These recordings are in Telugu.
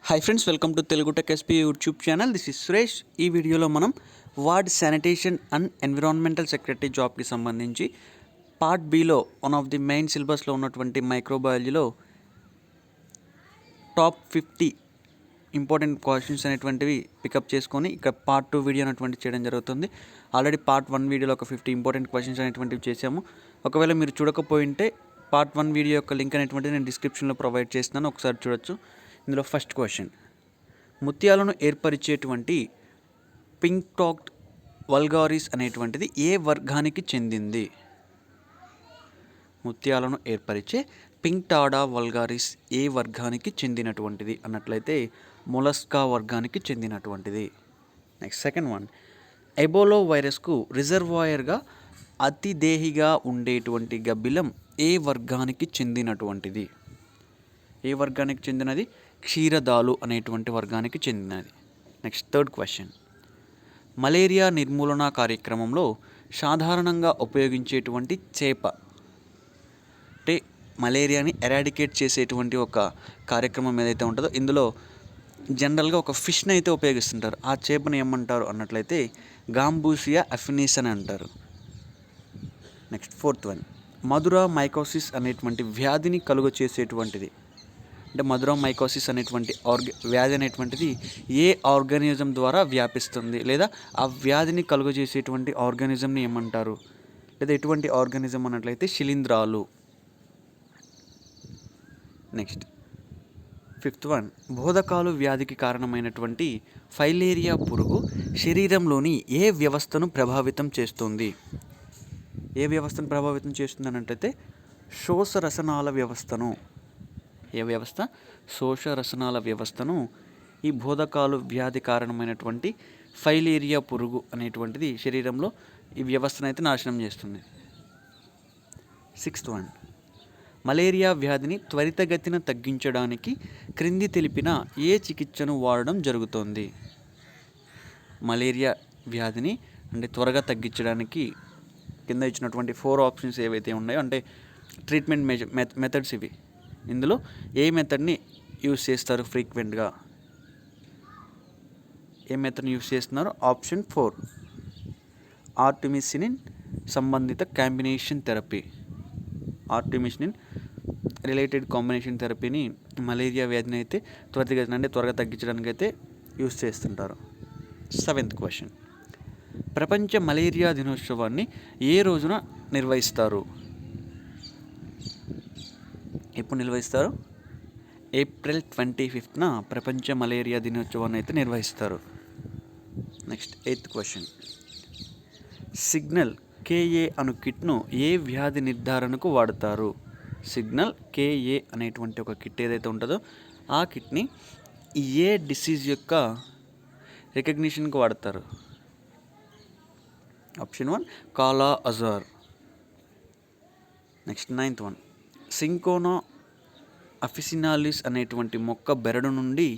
Hi friends, welcome to Telugu tech SP YouTube channel. This is Suresh. ఈ వీడియోలో మనం ward sanitation and environmental secretary జాబ్కి సంబంధించి part below one of the main సిలబస్లో ఉన్నటువంటి మైక్రోబయాలజీలో టాప్ 50 ఇంపార్టెంట్ క్వశ్చన్స్ అనేటువంటివి పికప్ చేసుకొని ఇక్కడ పార్ట్ 2 వీడియో అనేటువంటి చేయడం జరుగుతుంది. ఆల్రెడీ పార్ట్ 1 వీడియోలో ఒక 50 ఇంపార్టెంట్ క్వశ్చన్స్ అనేటువంటివి చేసాము. ఒకవేళ మీరు చూడకపోయింటే పార్ట్ 1 వీడియో యొక్క లింక్ అనేటువంటిది నేను డిస్క్రిప్షన్లో ప్రొవైడ్ చేస్తున్నాను, ఒకసారి చూడొచ్చు. ఇందులో ఫస్ట్ క్వశ్చన్, ముత్యాలను ఏర్పరిచేటువంటి పింక్టాక్ట్ వల్గారిస్ అనేటువంటిది ఏ వర్గానికి చెందింది? ముత్యాలను ఏర్పరిచే పింక్టాడా వల్గారిస్ ఏ వర్గానికి చెందినటువంటిది అన్నట్లయితే మొలస్కా వర్గానికి చెందినటువంటిది. నెక్స్ట్ సెకండ్ వన్, ఎబోలో వైరస్కు రిజర్వాయర్గా అతిదేహిగా ఉండేటువంటి గబ్బిలం ఏ వర్గానికి చెందినటువంటిది? ఏ వర్గానికి చెందినది? క్షీరదాలు అనేటువంటి వర్గానికి చెందినది. నెక్స్ట్ థర్డ్ క్వశ్చన్, మలేరియా నిర్మూలన కార్యక్రమంలో సాధారణంగా ఉపయోగించేటువంటి చేప, అంటే మలేరియాని ఎరాడికేట్ చేసేటువంటి ఒక కార్యక్రమం ఏదైతే ఉంటుందో ఇందులో జనరల్గా ఒక ఫిష్ని అయితే ఉపయోగిస్తుంటారు. ఆ చేపను ఏమంటారు అన్నట్లయితే గాంబూసియా అఫినిస్ అని అంటారు. Next fourth one, Madura mycosis అనేటువంటి వ్యాధిని కలుగ చేసేటువంటిది, అంటే మధురా మైకోసిస్ అనేటువంటి వ్యాధి అనేటువంటిది ఏ ఆర్గానిజం ద్వారా వ్యాపిస్తుంది, లేదా ఆ వ్యాధిని కలుగజేసేటువంటి ఆర్గానిజంని ఏమంటారు, లేదా ఎటువంటి ఆర్గానిజం అన్నట్లయితే శిలీంధ్రాలు. నెక్స్ట్ ఫిఫ్త్ వన్, బోధకాలు వ్యాధికి కారణమైనటువంటి ఫైలేరియా పురుగు శరీరంలోని ఏ వ్యవస్థను ప్రభావితం చేస్తుంది? ఏ వ్యవస్థను ప్రభావితం చేస్తుంది అన్నట్లయితే శోషరసనాల వ్యవస్థను. ఏ వ్యవస్థ? శోషరసనాల వ్యవస్థను ఈ బోధకాలు వ్యాధి కారణమైనటువంటి ఫైలేరియా పురుగు అనేటువంటిది శరీరంలో ఈ వ్యవస్థను అయితే నాశనం చేస్తుంది. సిక్స్త్ వన్, మలేరియా వ్యాధిని త్వరితగతిన తగ్గించడానికి క్రింది తెలిపిన ఏ చికిత్సను వాడడం జరుగుతోంది? మలేరియా వ్యాధిని అంటే త్వరగా తగ్గించడానికి కింద ఇచ్చినటువంటి 4 ఆప్షన్స్ ఏవైతే ఉన్నాయో, అంటే ట్రీట్మెంట్ మెథడ్స్ ఇవి. ఇందులో ఏ మెథడ్ని యూజ్ చేస్తారు ఫ్రీక్వెంట్గా? ఏ మెథడ్ని యూజ్ చేస్తున్నారు? ఆప్షన్ 4, ఆర్టిమిసినిన్ సంబంధిత combination therapy. Artemisinin related combination థెరపీని మలేరియా వ్యాధిని అయితే త్వరితగతిన అంటే త్వరగా తగ్గించడానికి అయితే యూజ్ చేస్తుంటారు. సెవెంత్ క్వశ్చన్, ప్రపంచ మలేరియా దినోత్సవాన్ని ఏ రోజున నిర్వహిస్తారు? ఎప్పుడు నిర్వహిస్తారు? ఏప్రిల్ 25న ప్రపంచ మలేరియా దినోత్సవాన్ని అయితే నిర్వహిస్తారు. Next eighth question, signal KA అను కిట్ను ఏ వ్యాధి నిర్ధారణకు వాడతారు? సిగ్నల్ KA అనేటువంటి ఒక కిట్ ఏదైతే ఉంటుందో ఆ కిట్ని ఏ డిసీజ్ యొక్క రికగ్నిషన్కి వాడతారు? Option 1, kala azar. Next ninth one, Cinchona officinalis అనేటువంటి మొక్క బెరడు నుండి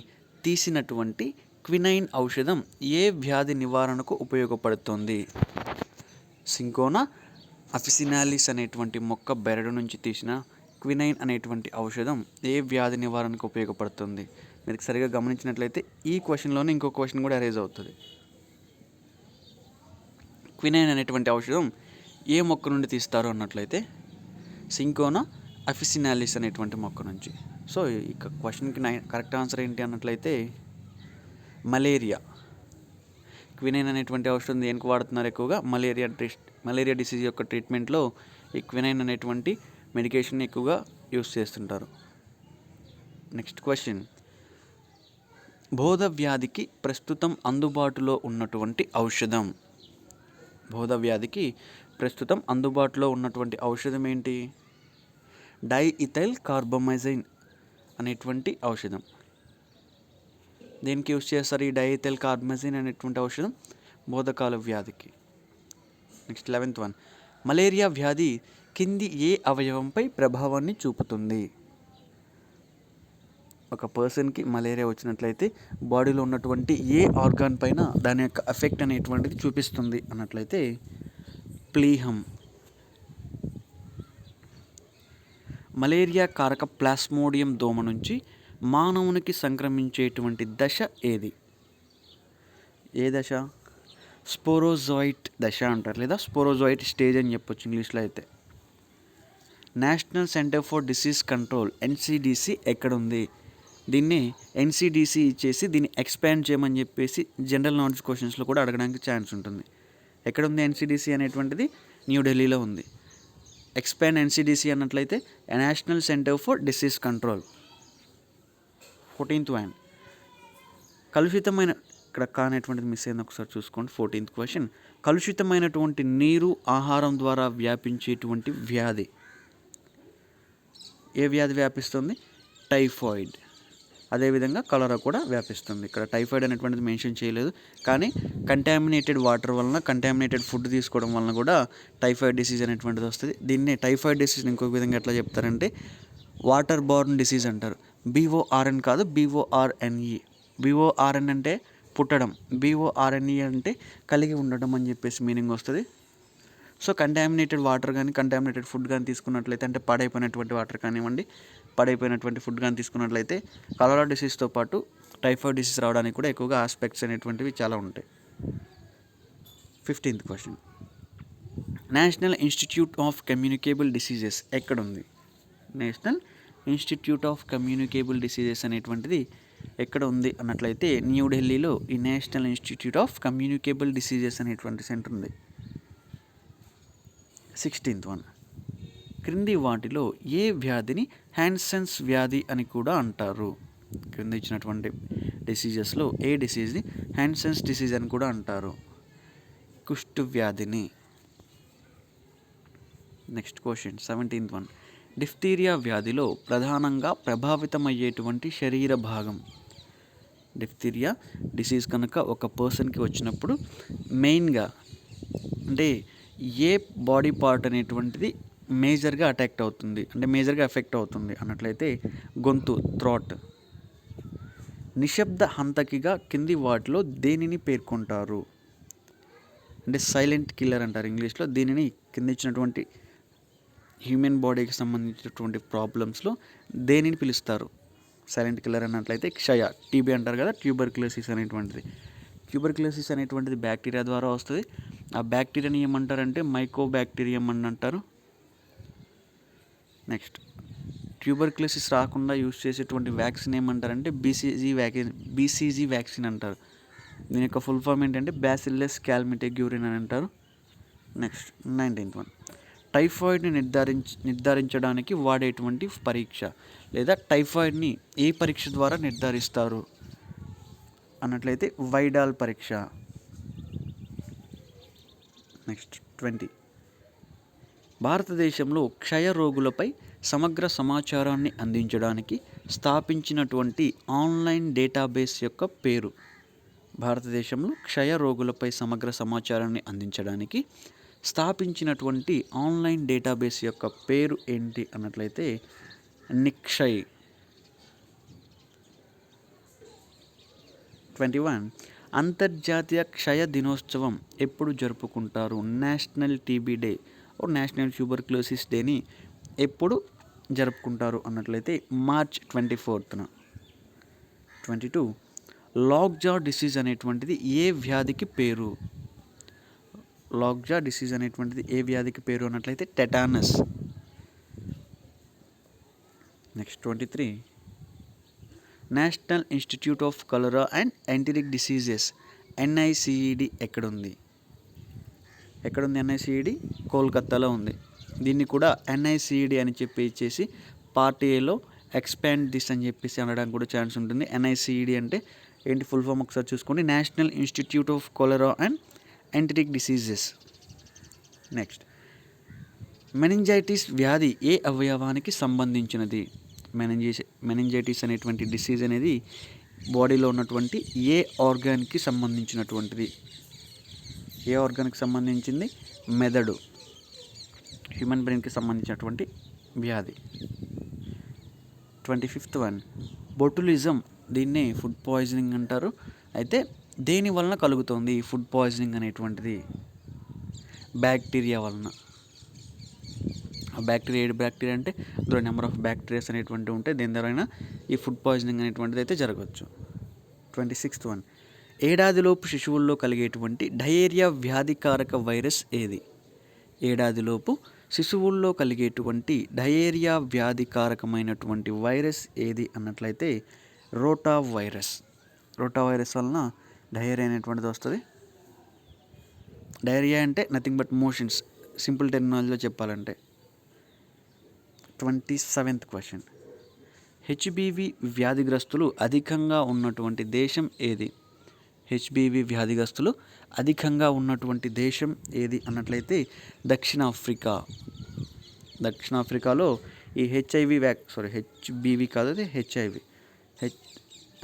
తీసినటువంటి క్వినైన్ ఔషధం ఏ వ్యాధి నివారణకు ఉపయోగపడుతుంది? సింకోనా అఫిసినాలిస్ అనేటువంటి మొక్క బెరడు నుంచి తీసిన క్వినైన్ అనేటువంటి ఔషధం ఏ వ్యాధి నివారణకు ఉపయోగపడుతుంది? మీరు సరిగా గమనించినట్లయితే ఈ క్వశ్చన్లోనే ఇంకో క్వశ్చన్ కూడా అరైజ్ అవుతుంది. క్వినైన్ అనేటువంటి ఔషధం ఏ మొక్క నుండి తీస్తారు అన్నట్లయితే సింకోనా అఫిసినాలిస్ అనేటువంటి మొక్క నుంచి. సో ఈ క్వశ్చన్కి కరెక్ట్ ఆన్సర్ ఏంటి అన్నట్లయితే మలేరియా. క్వినైన్ అనేటువంటి ఔషధం దేనికి వాడుతున్నారు? ఎక్కువగా మలేరియా డిసీజ్ యొక్క ట్రీట్మెంట్లో ఈ క్వినైన్ అనేటువంటి మెడికేషన్ ఎక్కువగా యూస్ చేస్తుంటారు. నెక్స్ట్ క్వశ్చన్, బోధ వ్యాధికి ప్రస్తుతం అందుబాటులో ఉన్నటువంటి ఔషధం. బోధ వ్యాధికి ప్రస్తుతం అందుబాటులో ఉన్నటువంటి ఔషధం ఏంటి? డైఇథైల్ కార్బమైజైన్ అనేటువంటి ఔషధం. దేనికి యూజ్ చేస్తారు ఈ డైఇథైల్ కార్బమైజైన్ అనేటువంటి ఔషధం? బోధకాల వ్యాధికి. నెక్స్ట్ 11th వన్, మలేరియా వ్యాధి కింది ఏ అవయవంపై ప్రభావాన్ని చూపుతుంది? ఒక పర్సన్కి మలేరియా వచ్చినట్లయితే బాడీలో ఉన్నటువంటి ఏ ఆర్గాన్ పైన దాని యొక్క ఎఫెక్ట్ అనేటువంటిది చూపిస్తుంది అన్నట్లయితే ప్లీహం. మలేరియా కారక ప్లాస్మోడియం దోమ నుంచి మానవునికి సంక్రమించేటువంటి దశ ఏది? ఏ దశ? స్పోరోజోయిట్ దశ అంటారు, లేదా స్పోరోజోయిట్ స్టేజ్ అని చెప్పొచ్చు ఇంగ్లీష్లో అయితే. National centre for disease control NCDC ఎక్కడుంది? దీన్ని ఎన్సిడిసి ఇచ్చేసి దీన్ని ఎక్స్పాండ్ చేయమని చెప్పేసి జనరల్ నాలెడ్జ్ క్వశ్చన్స్లో కూడా అడగడానికి ఛాన్స్ ఉంటుంది. ఎక్కడుంది ఎన్సిడిసి అనేటువంటిది? న్యూఢిల్లీలో ఉంది. ఎక్స్పాండ్ ఎన్సిడిసి అన్నట్లయితే national centre for disease control. 14th one, కలుషితమైన, ఇక్కడ కానేటువంటిది మిస్ అయింది, ఒకసారి చూసుకోండి. 14th క్వశ్చన్, కలుషితమైనటువంటి నీరు ఆహారం ద్వారా వ్యాపించేటువంటి వ్యాధి. ఏ వ్యాధి వ్యాపిస్తుంది? టైఫాయిడ్. అదేవిధంగా కలరా కూడా వ్యాపిస్తుంది. ఇక్కడ టైఫాయిడ్ అనేటువంటిది మెన్షన్ చేయలేదు, కానీ కంటామినేటెడ్ వాటర్ వలన, కంటామినేటెడ్ ఫుడ్ తీసుకోవడం వలన కూడా టైఫాయిడ్ డిసీజ్ అనేటువంటిది వస్తుంది. దీన్ని టైఫాయిడ్ డిసీజ్ ఇంకొక విధంగా ఎట్లా చెప్తారంటే వాటర్ బోర్న్ డిసీజ్ అంటారు. BORN కాదు, BORNE. BORN అంటే పుట్టడం, BORNE అంటే కలిగి ఉండడం అని చెప్పేసి మీనింగ్ వస్తుంది. సో కంటామినేటెడ్ వాటర్ కానీ కంటామినేటెడ్ ఫుడ్ కానీ తీసుకున్నట్లయితే, అంటే పాడైపోయినటువంటి వాటర్ కానివ్వండి, పాడైపోయినటువంటి ఫుడ్ కానీ తీసుకున్నట్లయితే కలరా డిసీజ్తో పాటు టైఫాయిడ్ డిసీజ్ రావడానికి కూడా ఎక్కువగా ఆస్పెక్ట్స్ అనేటువంటివి చాలా ఉంటాయి. 15th question, national institute of communicable diseases ఎక్కడుంది? National institute of communicable diseases అనేటువంటిది ఎక్కడ ఉంది అన్నట్లయితే న్యూఢిల్లీలో ఈ national institute of communicable diseases అనేటువంటి సెంటర్ ఉంది. 16th వన్, క్రింది వాటిలో ఏ వ్యాధిని హ్యాన్సన్స్ వ్యాధి అని కూడా అంటారు? క్రింద ఇచ్చినటువంటి డిసీజెస్లో ఏ డిసీజ్ని హ్యాన్సన్స్ డిసీజ్ అని కూడా అంటారు? కుష్టు వ్యాధిని. Next question 17th one, diphtheria వ్యాధిలో ప్రధానంగా ప్రభావితమయ్యేటువంటి శరీర భాగం. డిఫ్తీరియా డిసీజ్ కనుక ఒక పర్సన్కి వచ్చినప్పుడు మెయిన్గా అంటే ఏ బాడీ పార్ట్ అనేటువంటిది మేజర్గా అటాక్ట్ అవుతుంది, అంటే మేజర్గా ఎఫెక్ట్ అవుతుంది అన్నట్లయితే గొంతు, థ్రోట్. నిశ్శబ్ద హంతకిగా కింది వాటిలో దేనిని పేర్కొంటారు? అంటే సైలెంట్ కిల్లర్ అంటారు ఇంగ్లీష్లో. దీనిని కింద ఇచ్చినటువంటి హ్యూమన్ బాడీకి సంబంధించినటువంటి ప్రాబ్లమ్స్లో దేనిని పిలుస్తారు? సైలెంట్ కిల్లర్ అన్నట్లయితే క్షయ, టీబీ అంటారు కదా, ట్యూబర్క్యులోసిస్ అనేటువంటిది. ట్యూబర్క్యులోసిస్ అనేటువంటిది బ్యాక్టీరియా ద్వారా వస్తుంది. ఆ బ్యాక్టీరియాని ఏమంటారంటే మైకోబ్యాక్టీరియం అని అంటారు. నెక్స్ట్, ట్యూబర్క్యులోసిస్ రాకుండా యూజ్ చేసేటువంటి వ్యాక్సిన్ ఏమంటారంటే BCG వ్యాక్సిన్ అంటారు. దీని యొక్క ఫుల్ ఫామ్ ఏంటంటే బ్యాసిల్లస్ క్యాల్మిటెగ్యూరిన్ అని అంటారు. నెక్స్ట్ 19th వన్, టైఫాయిడ్ని నిర్ధారించడానికి వాడేటువంటి పరీక్ష, లేదా టైఫాయిడ్ని ఏ పరీక్ష ద్వారా నిర్ధారిస్తారు అన్నట్లయితే వైడాల్ పరీక్ష. నెక్స్ట్ 20, భారతదేశంలో క్షయ రోగులపై సమగ్ర సమాచారాన్ని అందించడానికి స్థాపించినటువంటి ఆన్లైన్ డేటాబేస్ యొక్క పేరు. భారతదేశంలో క్షయ రోగులపై సమగ్ర సమాచారాన్ని అందించడానికి స్థాపించినటువంటి ఆన్లైన్ డేటాబేస్ యొక్క పేరు ఏంటి అన్నట్లయితే నిక్షయ్. 21, అంతర్జాతీయ క్షయ దినోత్సవం ఎప్పుడు జరుపుకుంటారు? నేషనల్ టీబీ డే ఓ నేషనల్ ట్యూబర్క్యులోసిస్ డేని ఎప్పుడు జరుపుకుంటారు అన్నట్లయితే మార్చ్ 24th. 22, లాక్జా డిసీజ్ అనేటువంటిది ఏ వ్యాధికి పేరు? లాక్జా డిసీజ్ అనేటువంటిది ఏ వ్యాధికి పేరు అన్నట్లయితే tetanus. Next 23, national institute of cholera and enteric diseases NICED ఎక్కడుంది? NICED కోల్కత్తాలో ఉంది. దీన్ని కూడా NICED అని చెప్పి ఇచ్చేసి పార్ట్ ఏలో ఎక్స్పాండ్ దిస్ అని చెప్పేసి అనడానికి కూడా ఛాన్స్ ఉంటుంది. NICED అంటే ఏంటి ఫుల్ ఫామ్ ఒకసారి చూసుకోండి, national institute of cholera and enteric diseases. Next, meningitis వ్యాధి ఏ అవయవానికి సంబంధించినది? మెనింజైటిస్ అనేటువంటి డిసీజ్ అనేది బాడీలో ఉన్నటువంటి ఏ ఆర్గాన్కి సంబంధించినటువంటిది? ఏ ఆర్గాన్కి సంబంధించింది? మెదడు, హ్యూమన్ బ్రెయిన్కి సంబంధించినటువంటి వ్యాధి. 25th వన్, బొటులిజం, దీన్నే ఫుడ్ పాయిజనింగ్ అంటారు. అయితే దేని వలన కలుగుతుంది ఈ ఫుడ్ పాయిజనింగ్ అనేటువంటిది? బ్యాక్టీరియా వలన. బ్యాక్టీరియా ఏడు బ్యాక్టీరియా అంటే అందులో నెంబర్ ఆఫ్ బ్యాక్టీరియాస్ అనేటువంటివి ఉంటాయి. దేని ద్వారా ఈ ఫుడ్ పాయిజనింగ్ అనేటువంటిది అయితే జరగవచ్చు. 26th వన్, ఏడాదిలోపు శిశువుల్లో కలిగేటువంటి డయేరియా వ్యాధికారక వైరస్ ఏది? ఏడాదిలోపు శిశువుల్లో కలిగేటువంటి డయేరియా వ్యాధికారకమైనటువంటి వైరస్ ఏది అన్నట్లయితే రోటా వైరస్. రోటా వైరస్ వలన డయేరియా అనేటువంటిది వస్తుంది. డయేరియా అంటే నథింగ్ బట్ మోషన్స్, సింపుల్ టెర్మినాలజీలో చెప్పాలంటే. 27th క్వశ్చన్, హెచ్బివి వ్యాధిగ్రస్తులు అధికంగా ఉన్నటువంటి దేశం ఏది? హెచ్బివి వ్యాధిగ్రస్తులు అధికంగా ఉన్నటువంటి దేశం ఏది అన్నట్లయితే దక్షిణాఫ్రికా. దక్షిణాఫ్రికాలో ఈ హెచ్బివి కాదు, అది హెచ్ఐవి.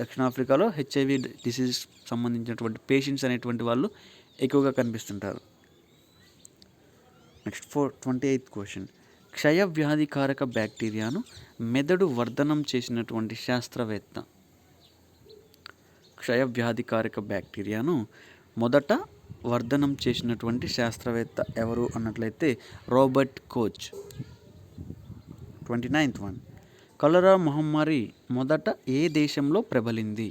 దక్షిణాఫ్రికాలో హెచ్ఐవి డిసీజ్ సంబంధించినటువంటి పేషెంట్స్ అనేటువంటి వాళ్ళు ఎక్కువగా కనిపిస్తుంటారు. నెక్స్ట్ 28th క్వశ్చన్, క్షయ వ్యాధికారక బ్యాక్టీరియాను మెదడు వర్ధనం చేసినటువంటి శాస్త్రవేత్త. క్షయ వ్యాధికారక బ్యాక్టీరియాను మొదట వర్ధనం చేసినటువంటి శాస్త్రవేత్త ఎవరు అన్నట్లయితే రాబర్ట్ కోచ్. 29th వన్, కలరా మహమ్మారి మొదట ఏ దేశంలో ప్రబలింది?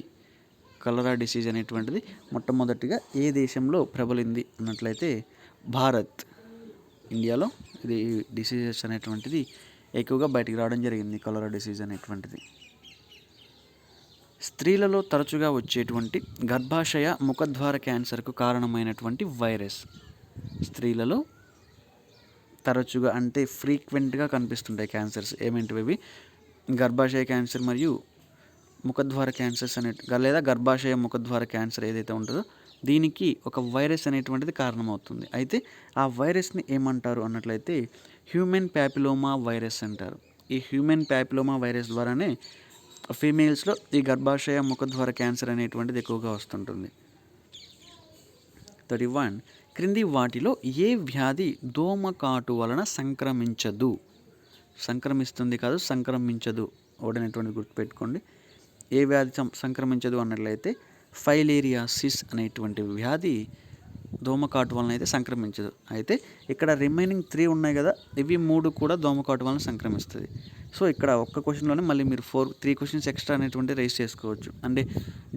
కలరా డిసీజ్ అనేటువంటిది మొట్టమొదటిగా ఏ దేశంలో ప్రబలింది అన్నట్లయితే భారత్. ఇండియాలో ఇది డిసీజెస్ అనేటువంటిది ఎక్కువగా బయటికి రావడం జరిగింది, కలరా డిసీజ్ అనేటువంటిది. స్త్రీలలో తరచుగా వచ్చేటువంటి గర్భాశయ ముఖద్వార క్యాన్సర్కు కారణమైనటువంటి వైరస్. స్త్రీలలో తరచుగా అంటే ఫ్రీక్వెంట్గా కనిపిస్తుంటాయి క్యాన్సర్స్. ఏమేంటివి? గర్భాశయ క్యాన్సర్ మరియు ముఖద్వార క్యాన్సర్స్ లేదా గర్భాశయ ముఖద్వార క్యాన్సర్ ఏదైతే ఉంటుందో దీనికి ఒక వైరస్ అనేటువంటిది కారణమవుతుంది. అయితే ఆ వైరస్ని ఏమంటారు అన్నట్లయితే హ్యూమన్ ప్యాపిలోమా వైరస్ అంటారు. ఈ హ్యూమన్ ప్యాపిలోమా వైరస్ ద్వారానే ఫీమేల్స్లో ఈ గర్భాశయ ముఖద్వార క్యాన్సర్ అనేటువంటిది ఎక్కువగా వస్తుంటుంది. 31, క్రింది వాటిలో ఏ వ్యాధి దోమకాటు వలన సంక్రమించదు? సంక్రమిస్తుంది కాదు, సంక్రమించదు అనేటువంటిది గుర్తుపెట్టుకోండి. ఏ వ్యాధి సంక్రమించదు అన్నట్లయితే ఫైలేరియాసిస్ అనేటువంటి వ్యాధి దోమకాటు వలన అయితే సంక్రమించదు. అయితే ఇక్కడ రిమైనింగ్ 3 ఉన్నాయి కదా, ఇవి 3 కూడా దోమకాటు వలన సంక్రమిస్తుంది. సో ఇక్కడ ఒక్క క్వశ్చన్లోనే మళ్ళీ మీరు 3 క్వశ్చన్స్ ఎక్స్ట్రా అనేటువంటి రైస్ చేసుకోవచ్చు. అంటే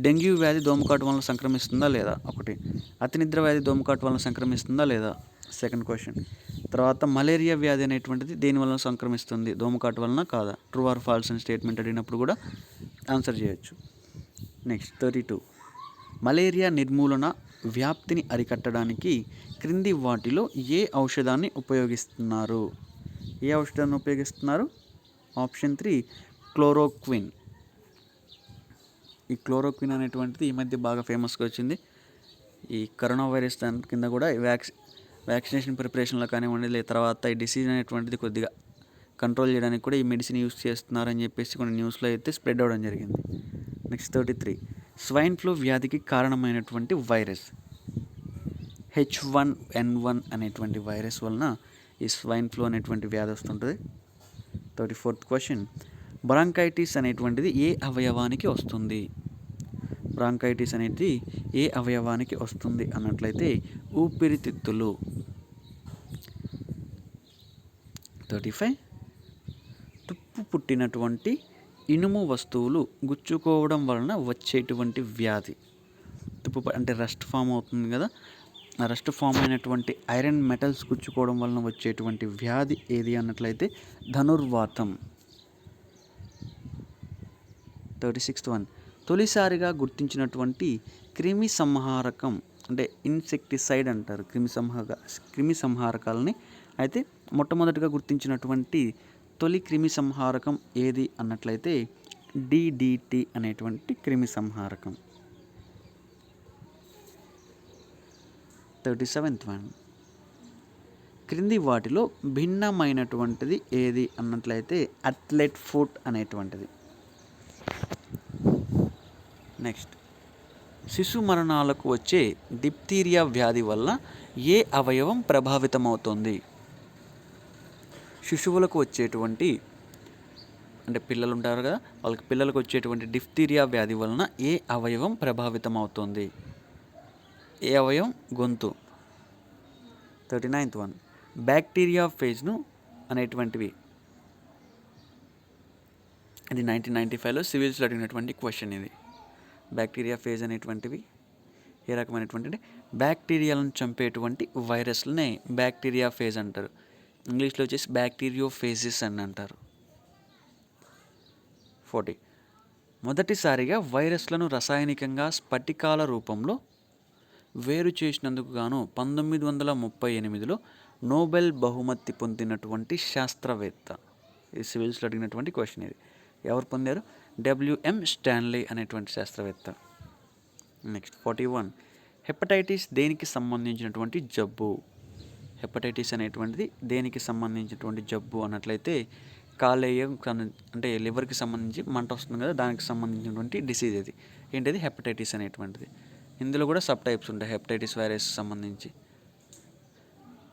డెంగ్యూ వ్యాధి దోమకాటు వలన సంక్రమిస్తుందా లేదా ఒకటి, అతినిద్ర వ్యాధి దోమకాటు వలన సంక్రమిస్తుందా లేదా సెకండ్ క్వశ్చన్, తర్వాత మలేరియా వ్యాధి అనేటువంటిది దేని వలన సంక్రమిస్తుంది, దోమకాటు వలన కాదా, ట్రూ ఆర్ ఫాల్స్ అని స్టేట్మెంట్ అడిగినప్పుడు కూడా ఆన్సర్ చేయొచ్చు. నెక్స్ట్ 32, మలేరియా నిర్మూలన వ్యాప్తిని అరికట్టడానికి క్రింది వాటిలో ఏ ఔషధాన్ని ఉపయోగిస్తున్నారు? ఏ ఔషధాన్ని ఉపయోగిస్తున్నారు? Option 3 chloroquine. ఈ క్లోరోక్విన్ అనేటువంటిది ఈ మధ్య బాగా ఫేమస్గా వచ్చింది. ఈ కరోనా వైరస్ దాని కింద కూడా వ్యాక్సినేషన్ ప్రిపరేషన్లో కానివ్వండి, లేదా తర్వాత ఈ డిసీజ్ అనేటువంటిది కొద్దిగా కంట్రోల్ చేయడానికి కూడా ఈ మెడిసిన్ యూస్ చేస్తున్నారని చెప్పేసి కొన్ని న్యూస్లో అయితే స్ప్రెడ్ అవ్వడం జరిగింది. నెక్స్ట్ 33, స్వైన్ ఫ్లూ వ్యాధికి కారణమైనటువంటి వైరస్. H1N1 అనేటువంటి వైరస్ వలన ఈ స్వైన్ ఫ్లూ అనేటువంటి వ్యాధి వస్తుంటుంది. 34th క్వశ్చన్, బ్రాంకైటిస్ అనేటువంటిది ఏ అవయవానికి వస్తుంది? బ్రాంకైటిస్ అనేది ఏ అవయవానికి వస్తుంది అన్నట్లయితే ఊపిరితిత్తులు. 35, తుప్పు పుట్టినటువంటి ఇనుము వస్తువులు గుచ్చుకోవడం వలన వచ్చేటువంటి వ్యాధి. తుప్పు అంటే రస్ట్ ఫామ్ అవుతుంది కదా, ఆ రస్ట్ ఫామ్ అయినటువంటి ఐరన్ మెటల్స్ గుచ్చుకోవడం వలన వచ్చేటువంటి వ్యాధి ఏది అన్నట్లయితే ధనుర్వాతం. 36th వన్, తొలిసారిగా గుర్తించినటువంటి క్రిమి సంహారకం అంటే ఇన్సెక్టిసైడ్ అంటారు క్రిమి సంహారకాలని. అయితే మొట్టమొదటిగా గుర్తించినటువంటి తొలి క్రిమి సంహారకం ఏది అన్నట్లయితే DDT అనేటువంటి క్రిమి సంహారకం. 37th వన్, క్రింది వాటిలో భిన్నమైనటువంటిది ఏది అన్నట్లయితే అథ్లెట్ ఫుట్ అనేటువంటిది. నెక్స్ట్, శిశు మరణాలకు వచ్చే డిప్తీరియా వ్యాధి వల్ల ఏ అవయవం ప్రభావితమవుతుంది? శిశువులకు వచ్చేటువంటి అంటే పిల్లలు ఉంటారు కదా, పిల్లలకు వచ్చేటువంటి డిప్తీరియా వ్యాధి వలన ఏ అవయవం ప్రభావితం అవుతుంది? ఏ అవయవం? గొంతు. 39th వన్, బ్యాక్టీరియా ఫేజ్ను అనేటువంటివి, ఇది 1995లో సివిల్స్లో అడిగినటువంటి క్వశ్చన్ ఇది. బ్యాక్టీరియా ఫేజ్ అనేటువంటివి ఏ రకమైనటువంటి అంటే బ్యాక్టీరియాలను చంపేటువంటి వైరస్లనే బ్యాక్టీరియా ఫేజ్ అంటారు. ఇంగ్లీష్లో వచ్చేసి బ్యాక్టీరియోఫేజిస్ అని అంటారు. 40 మొదటిసారిగా వైరస్లను రసాయనికంగా స్ఫటికాల రూపంలో వేరు చేసినందుకు గాను 1938లో నోబెల్ బహుమతి పొందినటువంటి శాస్త్రవేత్త. ఇది సివిల్స్లో అడిగినటువంటి క్వశ్చన్ ఇది. ఎవరు పొందారు? WM స్టాన్లీ అనేటువంటి శాస్త్రవేత్త. నెక్స్ట్ 41 హెపటైటిస్ దేనికి సంబంధించినటువంటి జబ్బు? హెపటైటిస్ అనేటువంటిది దేనికి సంబంధించినటువంటి జబ్బు అన్నట్లయితే కాలేయం అంటే లివర్కి సంబంధించి మంట వస్తుంది కదా, దానికి సంబంధించినటువంటి డిసీజ్ ఇది. ఏంటిది? హెపటైటిస్ అనేటువంటిది. ఇందులో కూడా సబ్ టైప్స్ ఉంటాయి హెపటైటిస్ వైరస్ సంబంధించి.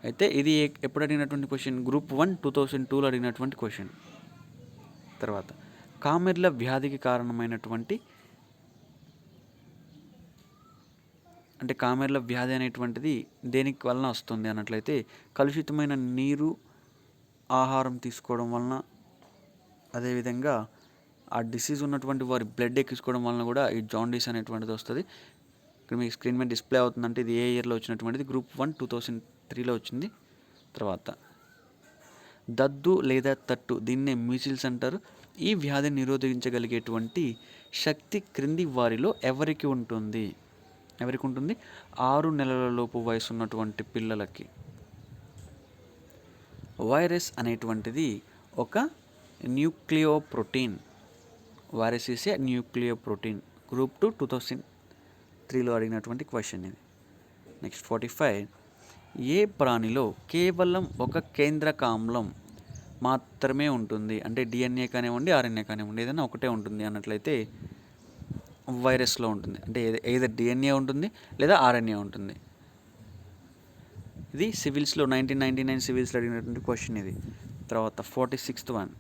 అయితే ఇది ఎప్పుడు అడిగినటువంటి క్వశ్చన్? గ్రూప్ 1 2002లో అడిగినటువంటి క్వశ్చన్. తర్వాత కామెర్ల వ్యాధికి కారణమైనటువంటి అంటే కామెర్ల వ్యాధి అనేటువంటిది దేనికి వలన వస్తుంది అన్నట్లయితే కలుషితమైన నీరు, ఆహారం తీసుకోవడం వలన, అదేవిధంగా ఆ డిసీజ్ ఉన్నటువంటి వారి బ్లడ్ ఎక్కించుకోవడం వలన కూడా ఈ జాండీస్ అనేటువంటిది వస్తుంది. ఇక్కడ మీకు స్క్రీన్ మీద డిస్ప్లే అవుతుందంటే ఇది ఏ ఇయర్లో వచ్చినటువంటిది? గ్రూప్ 1 2003లో వచ్చింది. తర్వాత దద్దు లేదా తట్టు, దీన్నే మీసిల్స్ అంటారు. ఈ వ్యాధిని నిరోధించగలిగేటువంటి శక్తి క్రింది వారిలో ఎవరికి ఉంటుంది? 6 నెలల లోపు వయసు ఉన్నటువంటి పిల్లలకి. వైరస్ అనేటువంటిది ఒక nucleoprotein. Virus is a nucleoprotein. Group 2 2003లో అడిగినటువంటి క్వశ్చన్ ఇది. నెక్స్ట్ 45 ఏ ప్రాణిలో కేవలం ఒక కేంద్రకామ్లం మాత్రమే ఉంటుంది? అంటే DNA కానివ్వండి, RNA కానివ్వండి, ఏదైనా ఒకటే ఉంటుంది అన్నట్లయితే వైరస్లో ఉంటుంది. అంటే ఏదో DNA ఉంటుంది లేదా RNA ఉంటుంది. ఇది సివిల్స్లో 1999 సివిల్స్లో అడిగినటువంటి క్వశ్చన్ ఇది. తర్వాత 46th వన్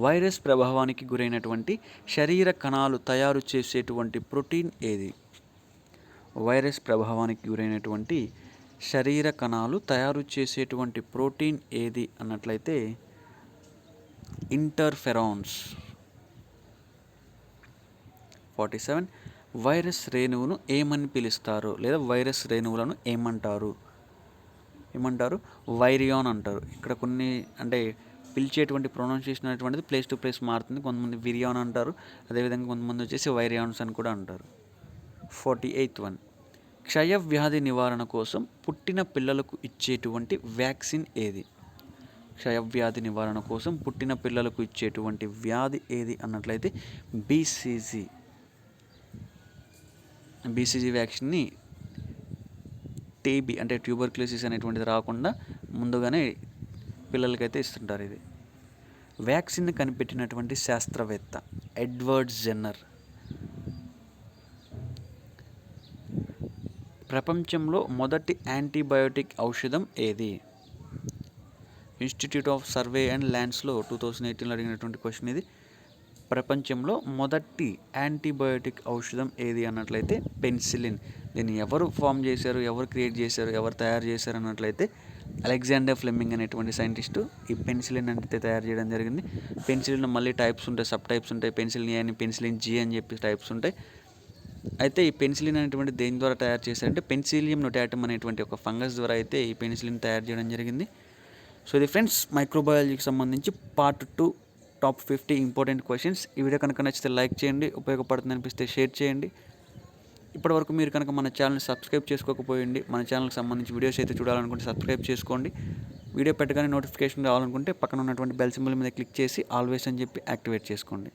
వైరస్ ప్రభావానికి గురైనటువంటి శరీర కణాలు తయారు చేసేటువంటి ప్రోటీన్ ఏది? వైరస్ ప్రభావానికి గురైనటువంటి శరీర కణాలు తయారు చేసేటువంటి ప్రోటీన్ ఏది అన్నట్లయితే ఇంటర్ఫెరాన్స్. 47 వైరస్ రేణువును ఏమని పిలుస్తారు లేదా వైరస్ రేణువులను ఏమంటారు? వైరియాన్ అంటారు. ఇక్కడ కొన్ని అంటే పిలిచేటువంటి ప్రొనౌన్సియేషన్ అనేటువంటిది ప్లేస్ టు ప్లేస్ మారుతుంది. కొంతమంది విరియాన్ అంటారు, అదేవిధంగా కొంతమంది వచ్చేసి వైరియాన్స్ అని కూడా అంటారు. 48th వన్ క్షయ వ్యాధి నివారణ కోసం పుట్టిన పిల్లలకు ఇచ్చేటువంటి వ్యాక్సిన్ ఏది? క్షయవ్యాధి నివారణ కోసం పుట్టిన పిల్లలకు ఇచ్చేటువంటి వ్యాధి ఏది అన్నట్లయితే BCG వ్యాక్సిన్ని టీబీ అంటే ట్యూబర్క్యులోసిస్ అనేటువంటిది రాకుండా ముందుగానే పిల్లలకైతే ఇస్తుంటారు. ఇది వ్యాక్సిన్ కనిపెట్టినటువంటి శాస్త్రవేత్త ఎడ్వర్డ్ జెన్నర్. ప్రపంచంలో మొదటి యాంటీబయోటిక్ ఔషధం ఏది? ఇన్స్టిట్యూట్ ఆఫ్ సర్వే అండ్ ల్యాండ్స్లో 2018లో అడిగినటువంటి క్వశ్చన్ ఇది. ప్రపంచంలో మొదటి యాంటీబయోటిక్ ఔషధం ఏది అన్నట్లయితే పెన్సిలిన్. దీన్ని ఎవరు ఫామ్ చేశారు, ఎవరు క్రియేట్ చేశారు, ఎవరు తయారు చేశారు అన్నట్లయితే అలెగ్జాండర్ ఫ్లెమింగ్ అనేటువంటి సైంటిస్టు ఈ పెన్సిలిన్ అంటే తయారు చేయడం జరిగింది. పెన్సిలిన్ మళ్ళీ టైప్స్ ఉంటాయి, సబ్ టైప్స్ ఉంటాయి. పెన్సిలిన్ ఏ అని, పెన్సిలిన్ జీ అని చెప్పి టైప్స్ ఉంటాయి. అయితే ఈ పెన్సిలిన్ అనేటువంటి దేని ద్వారా తయారు చేశారంటే పెన్సిలియం నొటాటమ్ అనేటువంటి ఒక ఫంగస్ ద్వారా అయితే ఈ పెన్సిలిన్ తయారు చేయడం జరిగింది. సో ఇది ఫ్రెండ్స్ మైక్రోబయాలజీకి సంబంధించి పార్ట్ 2 టాప్ 50 ఇంపార్టెంట్ క్వశ్చన్స్. ఈ వీడియో కనుక నచ్చితే లైక్ చేయండి, ఉపయోగపడుతుంది అనిపిస్తే షేర్ చేయండి. ఇప్పటివరకు మీరు కనుక మన ఛానల్ని సబ్స్క్రైబ్ చేసుకోకపోయింది, మన ఛానల్కి సంబంధించి వీడియోస్ అయితే చూడాలనుకుంటే సబ్స్క్రైబ్ చేసుకోండి. వీడియో పెట్టగానే నోటిఫికేషన్ రావాలనుకుంటే పక్కన ఉన్నటువంటి బెల్ సింబల్ మీద క్లిక్ చేసి ఆల్వేస్ అని చెప్పి యాక్టివేట్ చేసుకోండి.